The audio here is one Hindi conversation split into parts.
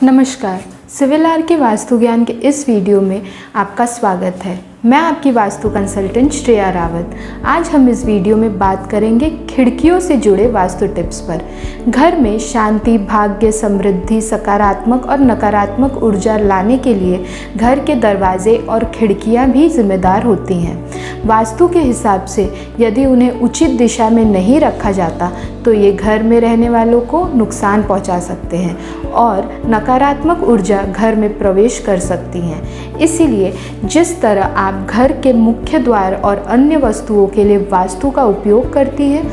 नमस्कार, सिविल आर के वास्तु ज्ञान के इस वीडियो में आपका स्वागत है। मैं आपकी वास्तु कंसल्टेंट श्रेया रावत। आज हम इस वीडियो में बात करेंगे खिड़कियों से जुड़े वास्तु टिप्स पर। घर में शांति, भाग्य, समृद्धि, सकारात्मक और नकारात्मक ऊर्जा लाने के लिए घर के दरवाजे और खिड़कियां भी जिम्मेदार होती हैं। वास्तु के हिसाब से यदि उन्हें उचित दिशा में नहीं रखा जाता तो ये घर में रहने वालों को नुकसान पहुंचा सकते हैं और नकारात्मक ऊर्जा घर में प्रवेश कर सकती हैं। इसीलिए जिस तरह आप घर के मुख्य द्वार और अन्य वस्तुओं के लिए वास्तु का उपयोग करती है,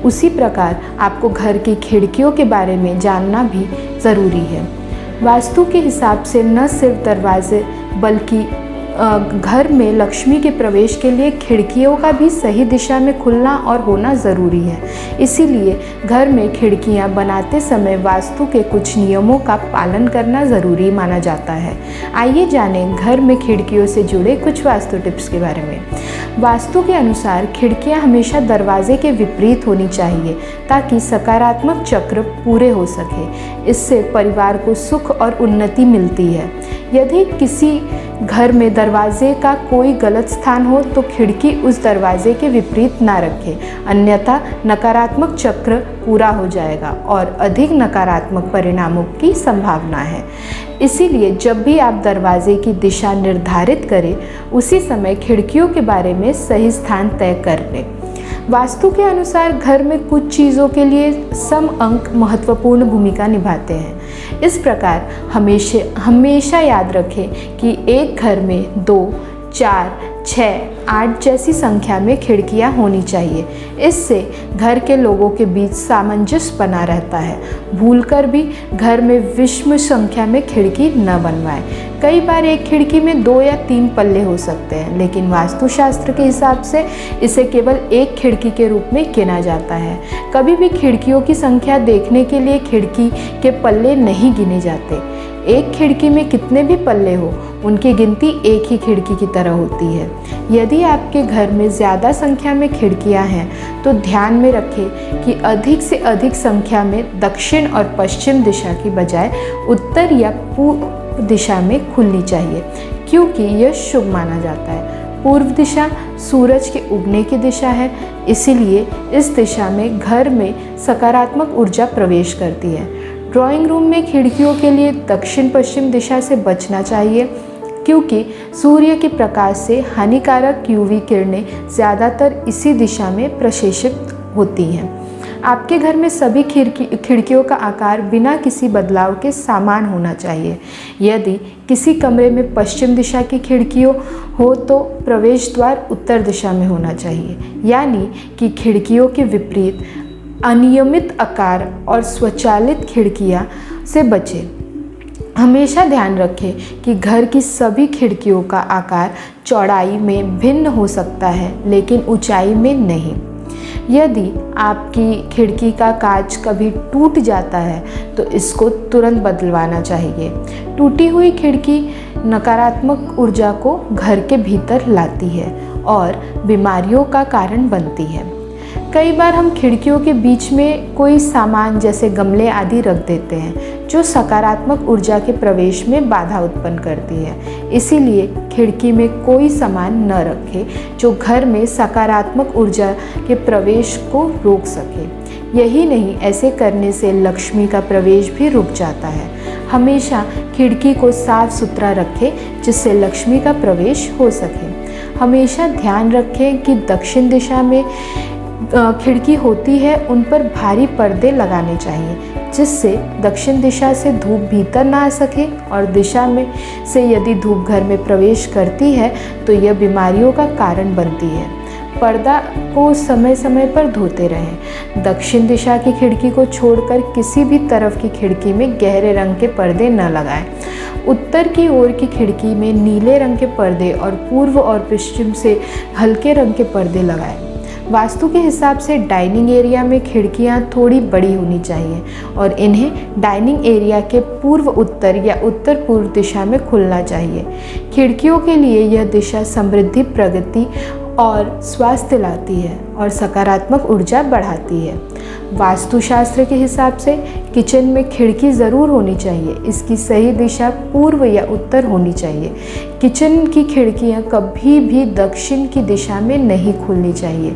उसी प्रकार आपको घर की खिड़कियों के बारे में जानना भी ज़रूरी है। वास्तु के हिसाब से न सिर्फ दरवाजे बल्कि घर में लक्ष्मी के प्रवेश के लिए खिड़कियों का भी सही दिशा में खुलना और होना ज़रूरी है। इसीलिए घर में खिड़कियां बनाते समय वास्तु के कुछ नियमों का पालन करना ज़रूरी माना जाता है। आइए जानें घर में खिड़कियों से जुड़े कुछ वास्तु टिप्स के बारे में। वास्तु के अनुसार खिड़कियां हमेशा दरवाजे के विपरीत होनी चाहिए ताकि सकारात्मक चक्र पूरे हो सके। इससे परिवार को सुख और उन्नति मिलती है। यदि किसी घर में दरवाजे का कोई गलत स्थान हो तो खिड़की उस दरवाजे के विपरीत ना रखें, अन्यथा नकारात्मक चक्र पूरा हो जाएगा और अधिक नकारात्मक परिणामों की संभावना है। इसीलिए जब भी आप दरवाजे की दिशा निर्धारित करें, उसी समय खिड़कियों के बारे में सही स्थान तय कर लें। वास्तु के अनुसार घर में कुछ चीज़ों के लिए सम अंक महत्वपूर्ण भूमिका निभाते हैं। इस प्रकार हमेशा याद रखें कि एक घर में 2, 4, 6, 8 जैसी संख्या में खिड़कियां होनी चाहिए। इससे घर के लोगों के बीच सामंजस्य बना रहता है। भूलकर भी घर में विषम संख्या में खिड़की न बनवाएं। कई बार एक खिड़की में 2 या 3 पल्ले हो सकते हैं, लेकिन वास्तुशास्त्र के हिसाब से इसे केवल एक खिड़की के रूप में गिना जाता है। कभी भी खिड़कियों की संख्या देखने के लिए खिड़की के पल्ले नहीं गिने जाते। एक खिड़की में कितने भी पल्ले हो, उनकी गिनती एक ही खिड़की की तरह होती है। यदि आपके घर में ज़्यादा संख्या में खिड़कियां हैं तो ध्यान में रखें कि अधिक से अधिक संख्या में दक्षिण और पश्चिम दिशा की बजाय उत्तर या पूर्व दिशा में खुलनी चाहिए, क्योंकि यह शुभ माना जाता है। पूर्व दिशा सूरज के उगने की दिशा है, इसीलिए इस दिशा में घर में सकारात्मक ऊर्जा प्रवेश करती है। ड्राइंग रूम में खिड़कियों के लिए दक्षिण पश्चिम दिशा से बचना चाहिए, क्योंकि सूर्य के प्रकाश से हानिकारक यूवी किरणें ज़्यादातर इसी दिशा में प्रक्षेपित होती हैं। आपके घर में सभी खिड़कियों का आकार बिना किसी बदलाव के समान होना चाहिए। यदि किसी कमरे में पश्चिम दिशा की खिड़कियों हो तो प्रवेश द्वार उत्तर दिशा में होना चाहिए, यानी कि खिड़कियों के विपरीत अनियमित आकार और स्वचालित खिड़कियां से बचें। हमेशा ध्यान रखें कि घर की सभी खिड़कियों का आकार चौड़ाई में भिन्न हो सकता है, लेकिन ऊंचाई में नहीं। यदि आपकी खिड़की का कांच कभी टूट जाता है तो इसको तुरंत बदलवाना चाहिए। टूटी हुई खिड़की नकारात्मक ऊर्जा को घर के भीतर लाती है और बीमारियों का कारण बनती है। कई बार हम खिड़कियों के बीच में कोई सामान जैसे गमले आदि रख देते हैं, जो सकारात्मक ऊर्जा के प्रवेश में बाधा उत्पन्न करती है। इसीलिए खिड़की में कोई सामान न रखें जो घर में सकारात्मक ऊर्जा के प्रवेश को रोक सके। यही नहीं, ऐसे करने से लक्ष्मी का प्रवेश भी रुक जाता है। हमेशा खिड़की को साफ सुथरा रखें जिससे लक्ष्मी का प्रवेश हो सके। हमेशा ध्यान रखें कि दक्षिण दिशा में खिड़की होती है, उन पर भारी पर्दे लगाने चाहिए, जिससे दक्षिण दिशा से धूप भीतर ना आ सके और दिशा में से यदि धूप घर में प्रवेश करती है तो यह बीमारियों का कारण बनती है। पर्दा को समय समय पर धोते रहें। दक्षिण दिशा की खिड़की को छोड़कर किसी भी तरफ की खिड़की में गहरे रंग के पर्दे न लगाएं। उत्तर की ओर की खिड़की में नीले रंग के पर्दे और पूर्व और पश्चिम से हल्के रंग के पर्दे लगाएं। वास्तु के हिसाब से डाइनिंग एरिया में खिड़कियां थोड़ी बड़ी होनी चाहिए और इन्हें डाइनिंग एरिया के पूर्व उत्तर या उत्तर पूर्व दिशा में खुलना चाहिए। खिड़कियों के लिए यह दिशा समृद्धि, प्रगति और स्वास्थ्य लाती है और सकारात्मक ऊर्जा बढ़ाती है। वास्तुशास्त्र के हिसाब से किचन में खिड़की ज़रूर होनी चाहिए। इसकी सही दिशा पूर्व या उत्तर होनी चाहिए। किचन की खिड़कियां कभी भी दक्षिण की दिशा में नहीं खुलनी चाहिए।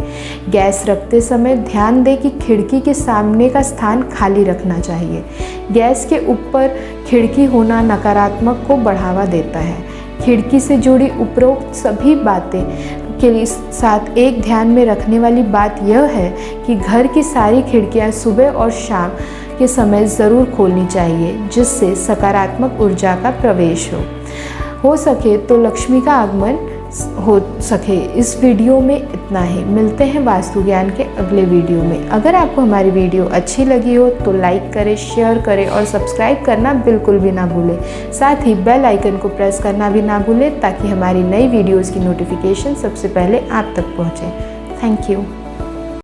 गैस रखते समय ध्यान दें कि खिड़की के सामने का स्थान खाली रखना चाहिए। गैस के ऊपर खिड़की होना नकारात्मक को बढ़ावा देता है। खिड़की से जुड़ी उपरोक्त सभी बातें के साथ एक ध्यान में रखने वाली बात यह है कि घर की सारी खिड़कियां सुबह और शाम के समय ज़रूर खोलनी चाहिए, जिससे सकारात्मक ऊर्जा का प्रवेश हो सके तो लक्ष्मी का आगमन हो सके। इस वीडियो में इतना ही। मिलते हैं वास्तु ज्ञान के अगले वीडियो में। अगर आपको हमारी वीडियो अच्छी लगी हो तो लाइक करें, शेयर करें और सब्सक्राइब करना बिल्कुल भी ना भूलें। साथ ही बेल आइकन को प्रेस करना भी ना भूलें ताकि हमारी नई वीडियोज़ की नोटिफिकेशन सबसे पहले आप तक पहुँचे। Thank you.